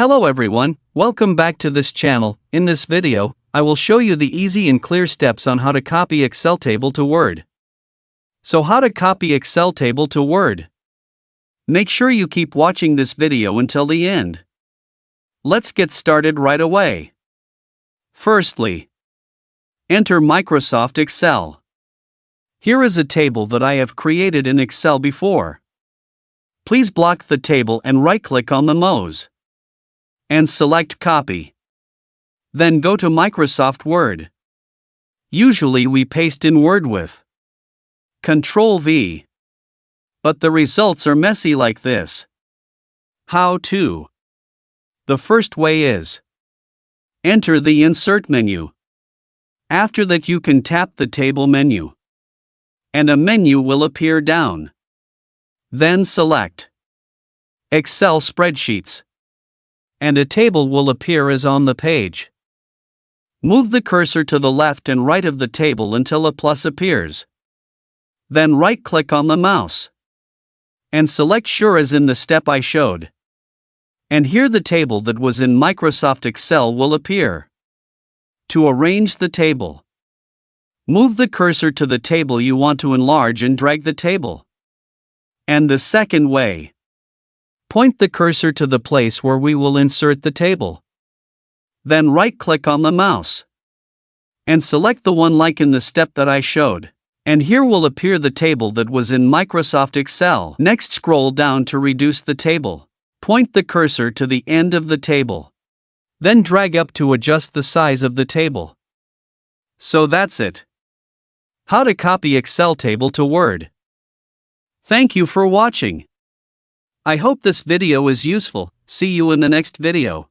Hello everyone, welcome back to this channel. In this video, I will show you the easy and clear steps on how to copy Excel table to Word. So how to copy Excel table to Word? Make sure you keep watching this video until the end. Let's get started right away. Firstly, enter Microsoft Excel. Here is a table that I have created in Excel before. Please block the table and right-click on the mouse. And select Copy. Then go to Microsoft Word. Usually we paste in Word with Ctrl-V. But the results are messy like this. How to? The first way is enter the Insert menu. After that you can tap the Table menu. And a menu will appear down. Then select Excel Spreadsheets. And a table will appear as on the page. Move the cursor to the left and right of the table until a plus appears. Then right-click on the mouse. And select Sure as in the step I showed. And here the table that was in Microsoft Excel will appear. To arrange the table, move the cursor to the table you want to enlarge and drag the table. And the second way, point the cursor to the place where we will insert the table. Then right-click on the mouse. And select the one like in the step that I showed. And here will appear the table that was in Microsoft Excel. Next scroll down to reduce the table. Point the cursor to the end of the table. Then drag up to adjust the size of the table. So that's it. How to copy Excel table to Word. Thank you for watching. I hope this video is useful. See you in the next video.